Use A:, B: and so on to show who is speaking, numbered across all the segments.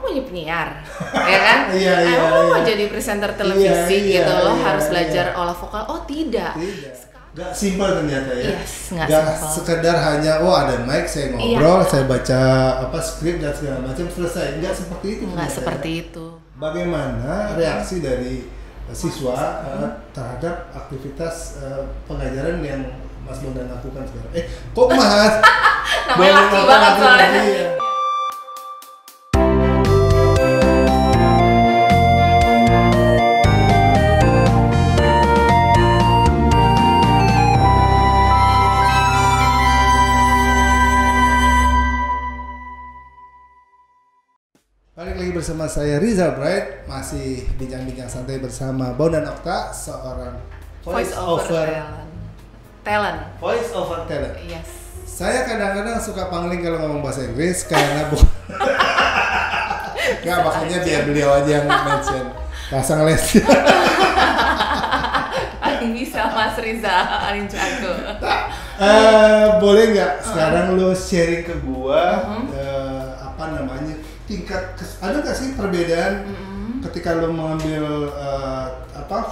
A: punya penyiar, ya kan? Emang lo mau jadi presenter televisi gitu, lo harus belajar olah vokal? Oh tidak.
B: Gak simpel ternyata ya.
A: Yes,
B: gak sekedar hanya ada mic, saya ngobrol, saya baca skrip dan segala macam selesai. Nggak seperti itu.
A: Nggak seperti itu.
B: Bagaimana reaksi dari siswa terhadap aktivitas pengajaran yang Mas Bondan lakukan sekarang? Kok Mas?
A: Namanya laki banget soalnya.
B: Balik lagi bersama saya Rizal Bright, masih bincang-bincang santai bersama Bondan Okta, seorang
A: voice over talent.
B: Voice over talent.
A: Yes.
B: Saya kadang-kadang suka pangling kalau ngomong bahasa Inggris karena nggak, makanya biar beliau aja yang mention. Pasang les.
A: Paling bisa Mas Rizal, paling jago.
B: Boleh nggak sekarang lo sharing ke gua tingkat ada nggak sih perbedaan ketika lo mengambil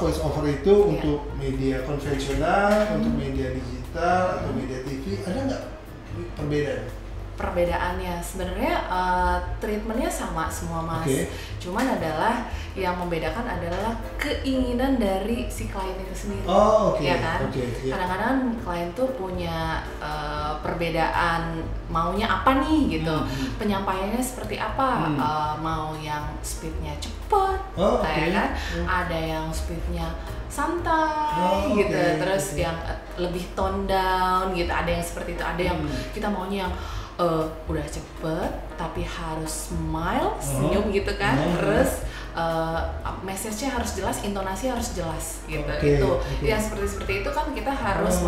B: voice over itu untuk media konvensional, untuk media digital atau media TV, ada nggak perbedaan?
A: Perbedaannya sebenarnya treatmentnya sama semua Mas. Cuman adalah yang membedakan adalah keinginan dari si klien itu sendiri. Ya kan? Kadang-kadang klien tuh punya perbedaan maunya apa nih gitu. Penyampaiannya seperti apa? Mau yang speednya cepet, ya kan? Ada yang speednya santai gitu. Terus yang lebih tone down gitu. Ada yang seperti itu. Ada yang kita maunya yang udah cepet tapi harus smile, senyum gitu kan. Terus message-nya harus jelas, intonasi harus jelas gitu. Itu yang seperti itu kan kita harus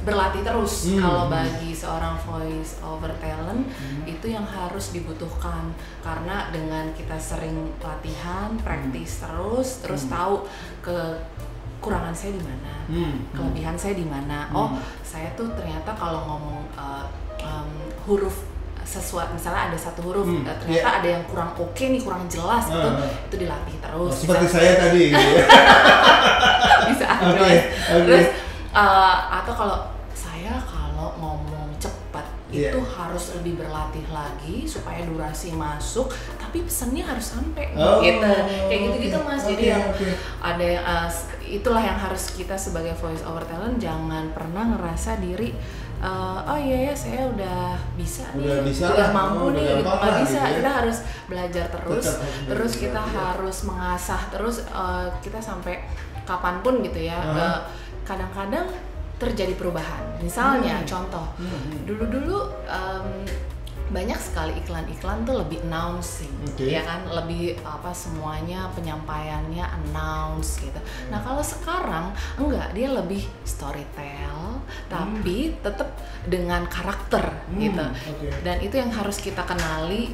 A: berlatih terus. Kalau bagi seorang voice over talent itu yang harus dibutuhkan, karena dengan kita sering latihan, praktis terus tahu kekurangan saya di mana, kelebihan saya di mana. Saya tuh ternyata kalau ngomong huruf sesuatu, misalnya ada satu huruf ternyata ada yang kurang nih, kurang jelas, itu dilatih terus.
B: Seperti saya tadi gitu ya.
A: Bisa terus atau kalau ngomong cepat itu harus lebih berlatih lagi supaya durasi masuk tapi pesannya harus sampai gitu. Kayak gitu-gitu Mas. Jadi ada yang itulah yang harus kita sebagai voice over talent jangan pernah ngerasa diri saya udah bisa nih, udah mampu nih, nggak bisa. Kita harus belajar terus kita harus mengasah terus, kita sampai kapanpun gitu ya. Kadang-kadang terjadi perubahan. Misalnya contoh, dulu banyak sekali iklan-iklan tuh lebih announcing, ya kan, lebih semuanya penyampaiannya announce gitu. Nah kalau sekarang enggak, dia lebih storytell tapi tetap dengan karakter gitu. Dan itu yang harus kita kenali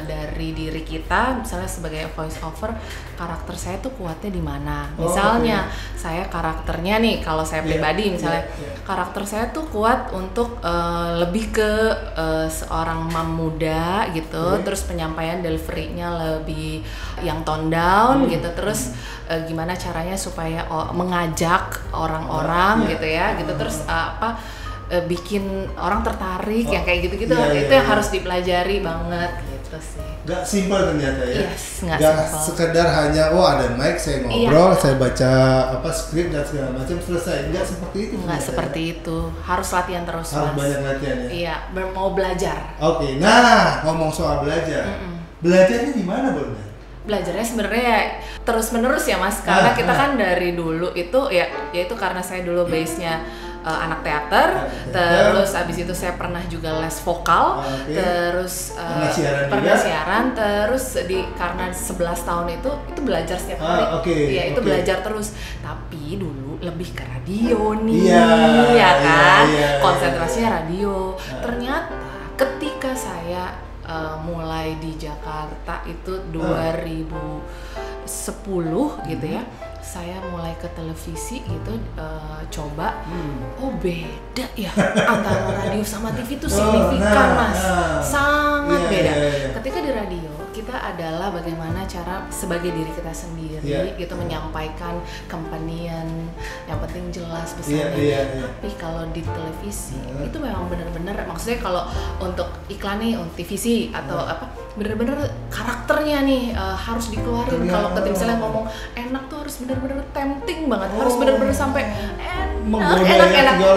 A: dari diri kita. Misalnya sebagai voice over, karakter saya tuh kuatnya di mana. Misalnya saya karakternya nih, kalau saya pribadi misalnya karakter saya tuh kuat untuk lebih ke seorang mam muda gitu. Terus penyampaian delivery-nya lebih yang tone down gitu. Terus gimana caranya supaya mengajak orang-orang gitu ya gitu. Terus bikin orang tertarik yang kayak gitu-gitu. Itu yang harus dipelajari banget gitu sih.
B: Gak simpel ternyata ya.
A: Gak
B: sekedar hanya ada mic, saya ngobrol, saya baca skrip dan segala macam selesai. Nggak seperti itu.
A: Nggak seperti itu. Harus latihan terus.
B: Harus banyak latihan ya.
A: Iya, mau belajar.
B: Nah ngomong soal belajar, belajarnya di mana Bondan?
A: Belajarnya sebenarnya terus menerus ya Mas, karena kita kan dari dulu itu ya itu karena saya dulu base-nya anak teater, terus abis itu saya pernah juga les vokal, terus pernah siaran, terus karena 11 tahun itu belajar setiap hari, itu belajar terus. Tapi dulu lebih ke radio nih, ya kan, konsentrasinya radio. Ternyata ketika saya mulai di Jakarta itu 2010 gitu ya, saya mulai ke televisi gitu, coba beda ya antara radio sama TV itu signifikan Mas, sangat beda. Ketika kita adalah bagaimana cara sebagai diri kita sendiri gitu menyampaikan kemampuan yang penting jelas pesannya. Tapi kalau di televisi itu memang benar-benar, maksudnya kalau untuk iklan nih untuk TVC atau apa, benar-benar karakternya nih harus dikeluarin. Kalau ketika misalnya ngomong enak tuh harus benar-benar tempting banget, harus benar-benar sampai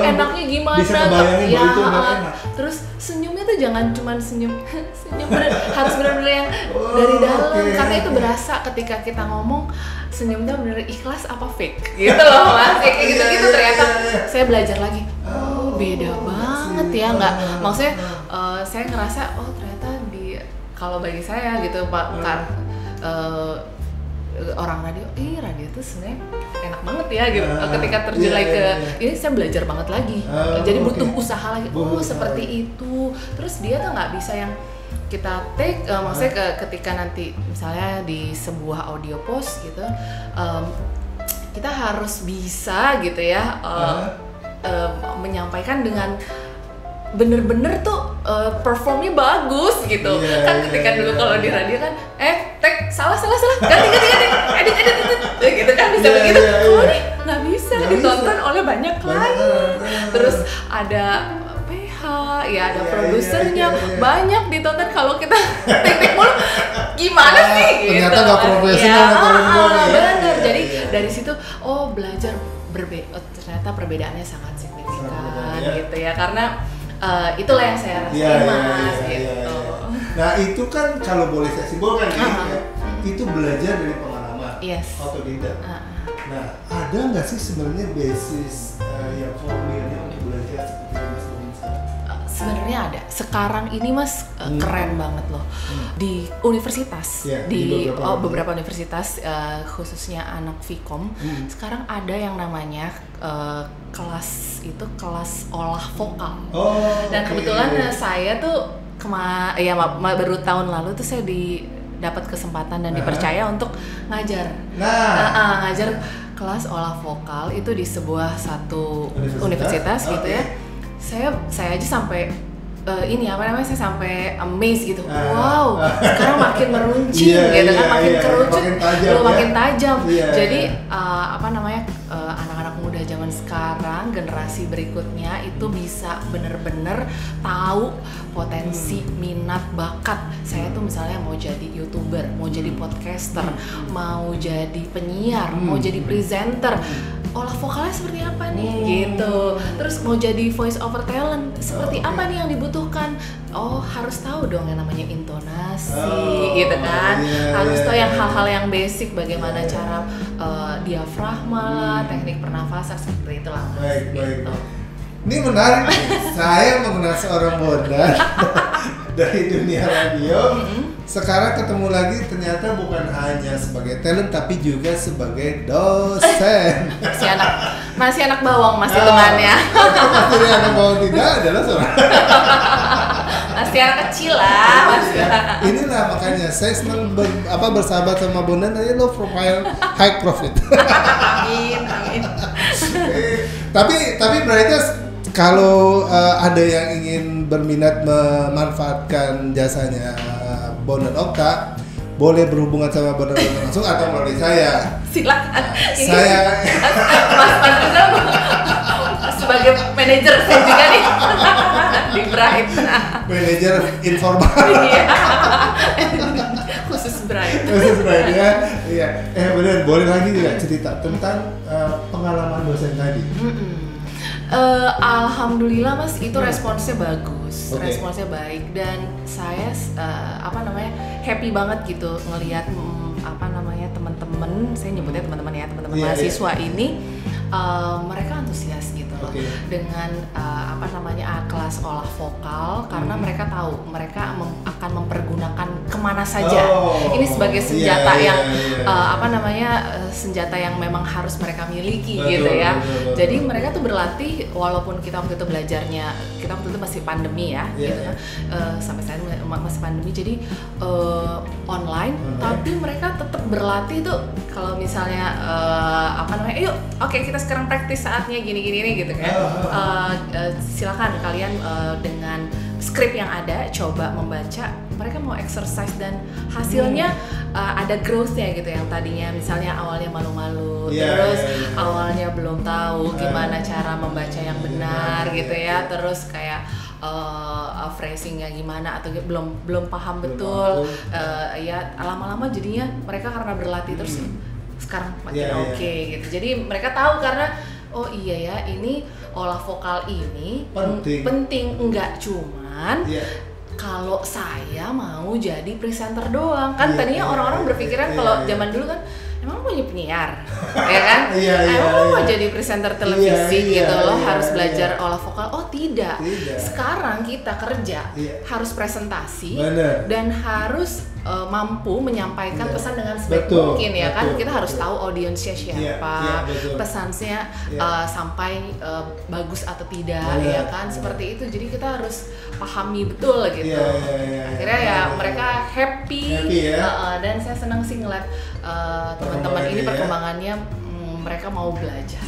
A: enaknya gimana
B: gitu ya.
A: Terus senyumnya tuh jangan cuma senyum harus benar-benar yang dari dalam, karena itu berasa ketika kita ngomong senyumnya benar ikhlas apa fake gitu loh Mas. Kayak gitu ternyata saya belajar lagi, beda banget ya, nggak maksudnya saya ngerasa ternyata kalau bagi saya gitu Pak orang radio tuh sebenarnya enak banget ya gitu. Ketika terjun lagi ke ini saya belajar banget lagi. Jadi butuh usaha lagi. Seperti itu. Terus dia tuh nggak bisa yang kita take, maksudnya ketika nanti misalnya di sebuah audio post gitu, kita harus bisa gitu ya menyampaikan dengan bener-bener tuh performnya bagus gitu. Kan ketika dulu kalau di radio kan tag salah ganti edit gitu kan bisa begitu. Kalau ini nggak bisa ditonton oleh banyak klien. Terus ada PH ya, ada produsernya banyak ditonton. Kalau kita teknik mulu gimana sih gitu.
B: Ternyata nggak profesional.
A: Bener. Jadi dari situ belajar ternyata perbedaannya sangat signifikan gitu ya, karena itulah yang saya rasain Mas gitu.
B: Nah itu kan kalau boleh saya simpulkan itu belajar dari pengalaman, otodidak. Nah ada nggak sih sebenarnya basis yang formilnya untuk belajar seperti Mas Bonisa?
A: Sebenarnya ada. Sekarang ini Mas keren banget loh di universitas, di beberapa universitas khususnya anak Vkom. Sekarang ada yang namanya kelas olah vokal. Dan kebetulan saya tuh baru tahun lalu tuh saya dapat kesempatan dan dipercaya untuk ngajar. Ngajar kelas olah vokal itu di satu universitas gitu ya. Saya aja sampai saya sampai amazed gitu. Wow, sekarang makin meruncing gitu kan, makin kerucut, makin tajam. Jadi anak-anak muda zaman sekarang, generasi berikutnya itu bisa bener-bener tahu potensi, minat, bakat. Saya tuh misalnya mau jadi YouTuber, mau jadi podcaster, mau jadi penyiar, mau jadi presenter. Olah vokalnya seperti apa nih gitu. Terus mau jadi voice over talent seperti apa nih yang dibutuhkan? Harus tahu dong yang namanya intonasi gitu kan. Harus tahu yang hal-hal yang basic, bagaimana cara diafragma lah, teknik pernafasan seperti itulah.
B: Baik. Ini menarik nih. Saya mengenal seorang Bondan dari dunia radio. Sekarang ketemu lagi ternyata bukan hanya sebagai talent tapi juga sebagai dosen.
A: Masih anak bawang Mas hitungannya.
B: Masih anak bawang tidak adalah seorang.
A: Masih anak kecil lah Mas.
B: Inilah makanya saya senang bersahabat sama Bondan, tadi lo profile high profit.
A: Amin.
B: Tapi berarti kalau ada yang ingin berminat memanfaatkan jasanya Bondan Okta, boleh berhubungan sama Bondan Okta langsung atau melalui saya.
A: Silakan.
B: Saya
A: Mas Panduza sebagai manajer saya juga nih di Bright.
B: Manajer informal.
A: Khusus Bright
B: ya. Iya. Benar, boleh lagi nggak cerita tentang pengalaman dosen tadi?
A: Alhamdulillah Mas, itu responsnya bagus, responsnya baik, dan saya happy banget gitu ngelihat teman-teman, saya nyebutnya teman-teman mahasiswa ini mereka antusias gitu loh dengan kelas olah vokal, karena mereka tahu mereka akan mempergunakan kemana saja. Ini sebagai senjata senjata yang memang harus mereka miliki gitu ya. Betul. Jadi mereka tuh berlatih, walaupun kita waktu itu belajarnya, kita waktu itu masih pandemi ya, gitu kan. Sampai saat ini masih pandemi, jadi online, tapi mereka tetap berlatih tuh. Kalau misalnya yuk, kita sekarang praktis saatnya gini gitu kan. Silakan kalian dengan skrip yang ada coba membaca mereka mau exercise dan hasilnya ada growth-nya gitu, yang tadinya misalnya awalnya malu-malu, terus awalnya belum tahu gimana cara membaca yang benar gitu ya, terus kayak phrasingnya gimana atau belum paham betul, ya lama-lama jadinya mereka karena berlatih terus sekarang makin oke gitu. Jadi mereka tahu karena oh iya ya, ini olah vokal ini penting enggak cuman kalau saya mau jadi presenter doang. Kan tadinya orang-orang berpikiran kalau zaman dulu kan emang mau jadi penyiar, ya kan? Emang mau jadi presenter televisi gitu, lo harus belajar olah vokal. Oh tidak. Sekarang kita kerja harus presentasi dan harus mampu menyampaikan pesan dengan sebaik mungkin ya kan. Kita harus tahu audiensnya siapa, pesannya sampai bagus atau tidak ya kan, seperti itu. Jadi kita harus pahami betul gitu. Akhirnya ya mereka happy dan saya senang sih ngeliat teman-teman ini perkembangannya, mereka mau belajar.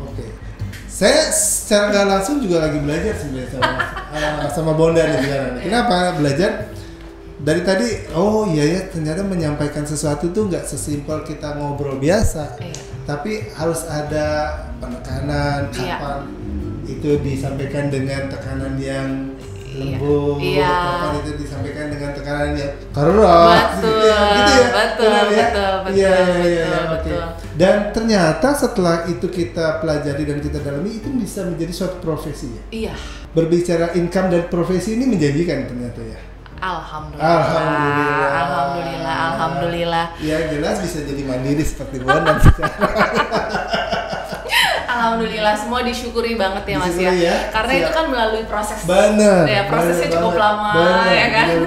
B: Oke. Saya secara nggak langsung juga lagi belajar sebenarnya sama Bondan nih sekarang. Kenapa belajar? Dari tadi, oh iya ya, ternyata menyampaikan sesuatu tuh nggak sesimpel kita ngobrol biasa, tapi harus ada penekanan, kapan itu disampaikan dengan tekanan yang lembut, kapan itu disampaikan dengan tekanan yang keras,
A: betul.
B: Dan ternyata setelah itu kita pelajari dan kita dalami, itu bisa menjadi suatu profesi ya.
A: Iya.
B: Berbicara income dan profesi ini menjanjikan ternyata ya.
A: Alhamdulillah.
B: Ya jelas bisa jadi mandiri seperti Bondan sekarang.
A: Alhamdulillah, semua disyukuri banget ya Mas ya. Karena itu kan melalui proses. Prosesnya cukup lama ya kan.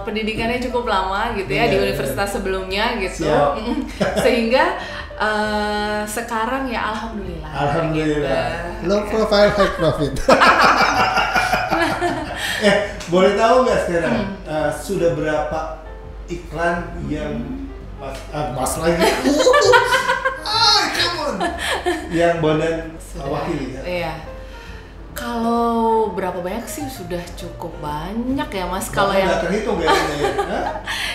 A: Pendidikannya cukup lama gitu ya di universitas sebelumnya gitu. Sehingga sekarang ya alhamdulillah.
B: Gitu. Low profile, high profit. Boleh tahu nggak sekarang sudah berapa iklan yang mas lagi come on yang Bondan wakili ya?
A: Iya. Kalau berapa banyak sih sudah cukup banyak ya Mas. Kalau yang
B: nggak terhitung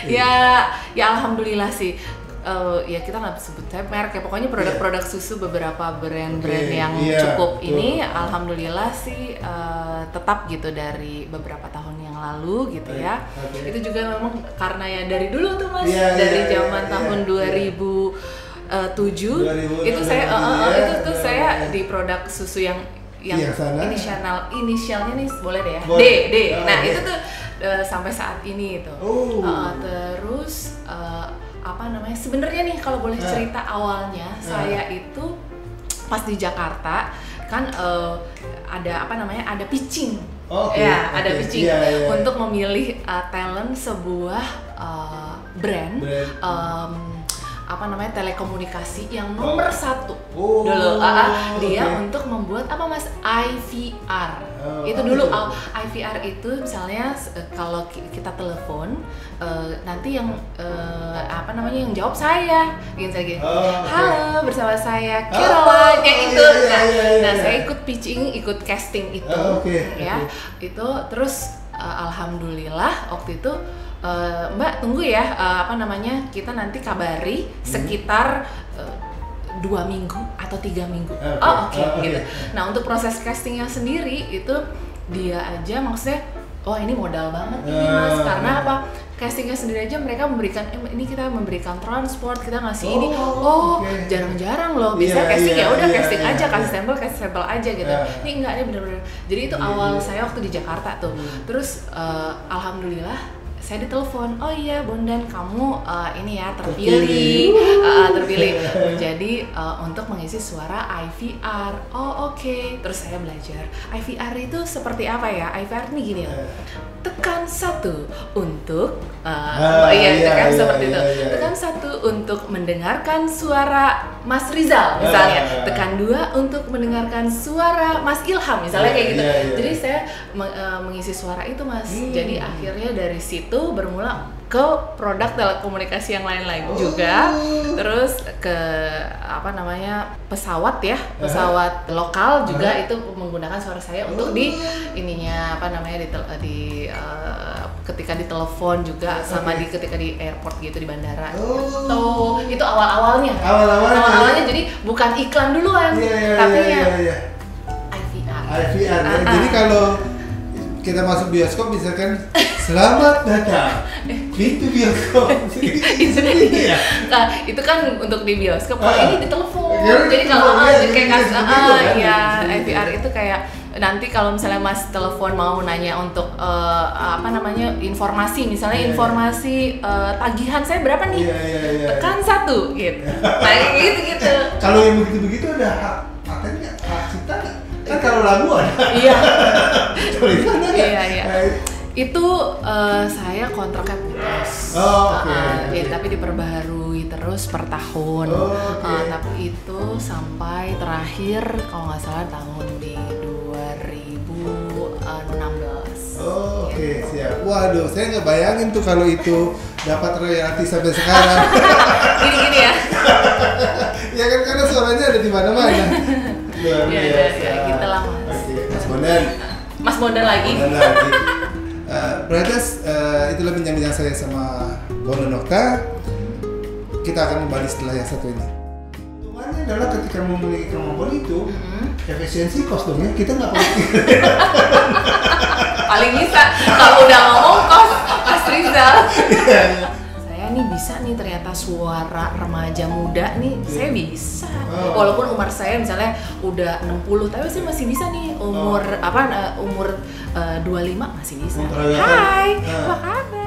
A: ya alhamdulillah sih. Ya kita nggak sebut merek ya, pokoknya produk-produk susu beberapa brand-brand yang cukup ini alhamdulillah sih tetap gitu dari beberapa tahun yang lalu gitu ya. Itu juga memang karena ya dari dulu tuh Mas, dari zaman tahun 2007 itu saya saya di produk susu yang inisialnya nih boleh deh ya, D. Nah itu tuh sampai saat ini itu. Terus apa namanya, sebenarnya nih kalau boleh cerita awalnya saya itu pas di Jakarta kan ada apa namanya, ada pitching pitching untuk memilih talent sebuah brand apa namanya, telekomunikasi yang nomor satu dulu. Dia untuk membuat apa Mas, IVR. Itu dulu IVR itu misalnya kalau kita telepon nanti yang apa namanya, yang jawab saya gitu. Halo, bersama saya Caroline yang itu. Nah saya ikut pitching, ikut casting itu itu terus alhamdulillah waktu itu Mbak tunggu ya, apa namanya, kita nanti kabari sekitar 2 minggu atau 3 minggu. Gitu. Nah untuk proses castingnya sendiri itu dia aja maksudnya, oh ini modal banget ini Mas, karena apa? Castingnya sendiri aja mereka memberikan, ini kita memberikan transport, kita ngasih ini. Jarang-jarang loh bisa casting, ya udah casting aja, kasih sampel aja gitu. Ini enggak, ini bener-bener. Jadi itu awal saya waktu di Jakarta tuh. Terus alhamdulillah saya ditelepon, oh iya Bondan kamu ini ya terpilih menjadi untuk mengisi suara IVR. Terus saya belajar IVR itu seperti apa ya. IVR ini gini loh, tekan 1 untuk seperti itu. Tekan 1 untuk mendengarkan suara Mas Rizal misalnya, tekan 2 untuk mendengarkan suara Mas Ilham misalnya kayak gitu. Jadi saya mengisi suara itu Mas. Jadi akhirnya dari situ bermula ke produk telekomunikasi yang lain-lain juga, terus ke apa namanya, pesawat lokal juga itu menggunakan suara saya untuk di ininya apa namanya, di ketika ditelepon juga sama ketika di airport gitu di bandara.
B: Oh.
A: Itu awal-awalnya.
B: Awal-awalnya
A: jadi bukan iklan duluan, tapi IVR.
B: Jadi kalau kita masuk bioskop misalkan selamat datang pintu bioskop.
A: Iya. Nah, itu kan untuk di bioskop. Kalau ini di telepon. Jadi kalau kayak IVR itu kayak nanti kalau misalnya Mas telepon mau nanya untuk informasi, misalnya informasi tagihan saya berapa nih? Tekan 1 gitu. Nah, gitu.
B: Kalau yang begitu-begitu ada hak patentnya, hak cipta nggak? Kan kalau lagu ada.
A: Iya.
B: Tulisan ada.
A: Iya. Itu saya kontraknya putus. Tapi diperbaharui terus per tahun. Tapi itu sampai terakhir kalau nggak salah tahun di 2016.
B: Oke, siap. Waduh, saya nggak bayangin tuh kalau itu dapat royalti sampai sekarang.
A: Gini ya.
B: Ya kan karena suaranya ada di mana-mana. Luar biasa.
A: Ya, gitu lah Mas.
B: Oke, Mas Bondan.
A: Mas Bondan lagi.
B: Berarti itulah bincang-bincang saya sama Bondan Okta. Kita akan kembali setelah yang satu ini. Untungnya adalah ketika memiliki kemampuan itu, efisiensi cost dong ya, kita nggak perlu.
A: Paling bisa kalau udah ngomong kos Mas Rizal. Saya nih bisa nih ternyata suara remaja muda nih, saya bisa. Walaupun umur saya misalnya udah 60, tapi saya masih bisa nih umur 25 masih bisa. Hai, apa kabar?